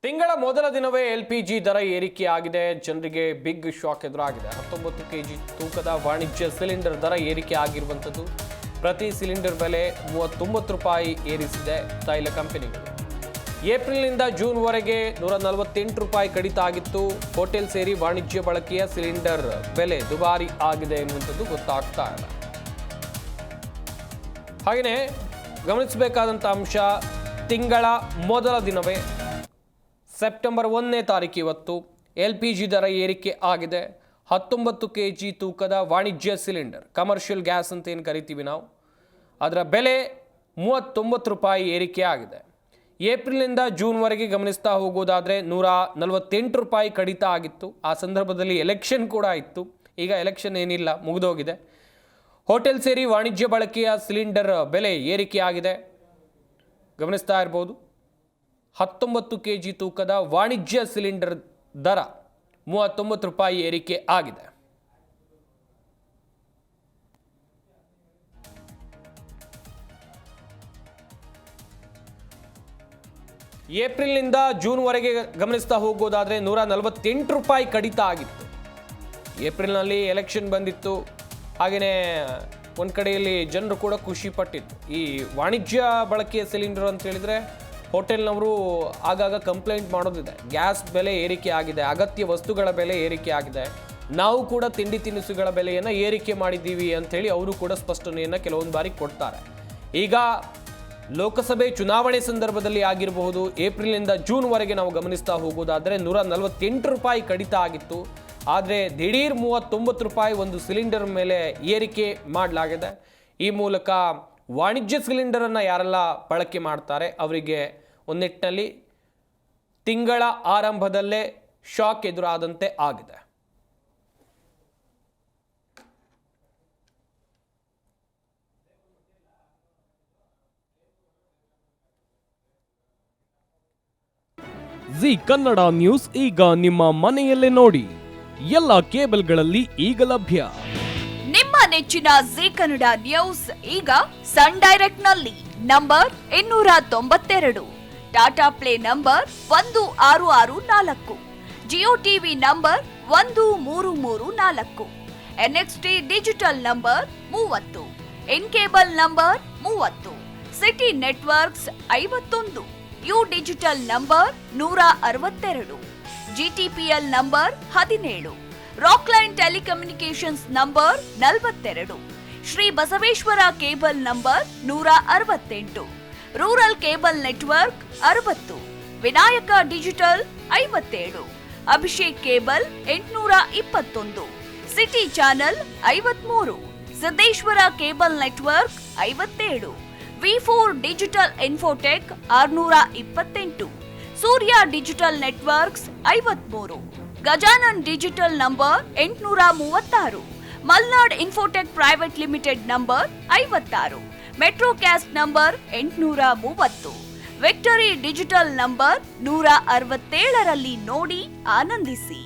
ತಿಂಗಳ ಮೊದಲ ದಿನವೇ LPG ದರ ಏರಿಕೆಯಾಗಿದೆ. ಜನರಿಗೆ ಬಿಗ್ ಶಾಕ್ ಎದುರಾಗಿದೆ. 19 kg ತೂಕದ ವಾಣಿಜ್ಯ ಸಿಲಿಂಡರ್ ದರ ಏರಿಕೆ ಆಗಿರುವಂಥದ್ದು. ಪ್ರತಿ ಸಿಲಿಂಡರ್ ಬೆಲೆ 39 ರೂಪಾಯಿ ಏರಿಸಿದೆ ತೈಲ ಕಂಪನಿಗಳು. ಏಪ್ರಿಲ್ನಿಂದ ಜೂನ್ವರೆಗೆ 148 ರೂಪಾಯಿ ಕಡಿತ ಆಗಿತ್ತು. ಹೋಟೆಲ್ ಸೇರಿ ವಾಣಿಜ್ಯ ಬಳಕೆಯ ಸಿಲಿಂಡರ್ ಬೆಲೆ ದುಬಾರಿ ಆಗಿದೆ ಎನ್ನುವಂಥದ್ದು ಗೊತ್ತಾಗ್ತಾ ಇಲ್ಲ. ಹಾಗೆಯೇ ಗಮನಿಸಬೇಕಾದಂಥ ಅಂಶ, ತಿಂಗಳ ಮೊದಲ ದಿನವೇ ಸೆಪ್ಟೆಂಬರ್ 1ನೇ ತಾರೀಕು ಇವತ್ತು LPG ದರ ಏರಿಕೆ ಆಗಿದೆ. 19 kg ತೂಕದ ವಾಣಿಜ್ಯ ಸಿಲಿಂಡರ್, ಕಮರ್ಷಿಯಲ್ ಗ್ಯಾಸ್ ಅಂತ ಏನು ಕರಿತೀವಿ ನಾವು, ಅದರ ಬೆಲೆ 39 ರೂಪಾಯಿ ಏರಿಕೆ ಆಗಿದೆ. ಏಪ್ರಿಲ್ನಿಂದ ಜೂನ್ವರೆಗೆ ಗಮನಿಸ್ತಾ ಹೋಗೋದಾದರೆ 148 ರೂಪಾಯಿ ಕಡಿತ ಆಗಿತ್ತು. ಆ ಸಂದರ್ಭದಲ್ಲಿ ಎಲೆಕ್ಷನ್ ಕೂಡ ಇತ್ತು. ಈಗ ಎಲೆಕ್ಷನ್ ಏನಿಲ್ಲ, ಮುಗಿದೋಗಿದೆ. ಹೋಟೆಲ್ ಸೇರಿ ವಾಣಿಜ್ಯ ಬಳಕೆಯ ಸಿಲಿಂಡರ್ ಬೆಲೆ ಏರಿಕೆಯಾಗಿದೆ. ಗಮನಿಸ್ತಾ ಇರ್ಬೋದು, 19 kg ತೂಕದ ವಾಣಿಜ್ಯ ಸಿಲಿಂಡರ್ ದರ 39 ರೂಪಾಯಿ ಏರಿಕೆ ಆಗಿದೆ. ಏಪ್ರಿಲ್ನಿಂದ ಜೂನ್ವರೆಗೆ ಗಮನಿಸ್ತಾ ಹೋಗೋದಾದರೆ 148 ರೂಪಾಯಿ ಕಡಿತ ಆಗಿತ್ತು. ಏಪ್ರಿಲ್ನಲ್ಲಿ ಎಲೆಕ್ಷನ್ ಬಂದಿತ್ತು. ಹಾಗೆಯೇ ಒಂದು ಕಡೆಯಲ್ಲಿ ಜನರು ಕೂಡ ಖುಷಿ ಪಟ್ಟಿತ್ತು. ಈ ವಾಣಿಜ್ಯ ಬಳಕೆಯ ಸಿಲಿಂಡರ್ ಅಂತ ಹೇಳಿದರೆ ಹೋಟೆಲ್ನವರು ಆಗಾಗ ಕಂಪ್ಲೇಂಟ್ ಮಾಡೋದಿದೆ, ಗ್ಯಾಸ್ ಬೆಲೆ ಏರಿಕೆ ಆಗಿದೆ, ಅಗತ್ಯ ವಸ್ತುಗಳ ಬೆಲೆ ಏರಿಕೆ ಆಗಿದೆ, ನಾವು ಕೂಡ ತಿಂಡಿ ತಿನಿಸುಗಳ ಬೆಲೆಯನ್ನು ಏರಿಕೆ ಮಾಡಿದ್ದೀವಿ ಅಂಥೇಳಿ ಅವರು ಕೂಡ ಸ್ಪಷ್ಟನೆಯನ್ನು ಕೆಲವೊಂದು ಬಾರಿ ಕೊಡ್ತಾರೆ. ಈಗ ಲೋಕಸಭೆ ಚುನಾವಣೆ ಸಂದರ್ಭದಲ್ಲಿ ಆಗಿರಬಹುದು, ಏಪ್ರಿಲ್ನಿಂದ ಜೂನ್ವರೆಗೆ ನಾವು ಗಮನಿಸ್ತಾ ಹೋಗೋದಾದರೆ 148 ರೂಪಾಯಿ ಕಡಿತ ಆಗಿತ್ತು. ಆದರೆ ದಿಢೀರ್ 39 ರೂಪಾಯಿ ಒಂದು ಸಿಲಿಂಡರ್ ಮೇಲೆ ಏರಿಕೆ ಮಾಡಲಾಗಿದೆ. ಈ ಮೂಲಕ ವಾಣಿಜ್ಯ ಸಿಲಿಂಡರನ್ನು ಯಾರೆಲ್ಲ ಬಳಕೆ ಮಾಡ್ತಾರೆ ಅವರಿಗೆ ಒಂದು ನಿಟ್ಟಿನಲ್ಲಿ ತಿಂಗಳ ಆರಂಭದಲ್ಲೇ ಶಾಕ್ ಎದುರಾದಂತೆ ಆಗಿದೆ. ಜಿ ಕನ್ನಡ ನ್ಯೂಸ್ ಈಗ ನಿಮ್ಮ ಮನೆಯಲ್ಲೇ ನೋಡಿ. ಎಲ್ಲ ಕೇಬಲ್ಗಳಲ್ಲಿ ಈಗ ಲಭ್ಯ. ನಿಮ್ಮ ನೆಚ್ಚಿನ ಜಿ ಕನ್ನಡ ನ್ಯೂಸ್ ಈಗ ಸನ್ ಡೈರೆಕ್ಟ್ ನಲ್ಲಿ number 292, Tata play number 1664, Jio TV number 1334, NXT digital number 30, in cable number 30, city networks 51, U digital number 162, GTPL number 17, Rockline telecommunications number 42, Shri Basaveshwara cable number 168, rural cable network 60, Vinayaka digital 57, Abhishek cable 821, city channel 53, Siddeshwara cable network 57, V4 digital Infotech 628, Surya digital networks 53, Gajanan digital number 836, Malnad infotech private limited number 56, Metrocast number 830, victory digital number 167ರಲ್ಲಿ ನೋಡಿ ಆನಂದಿಸಿ.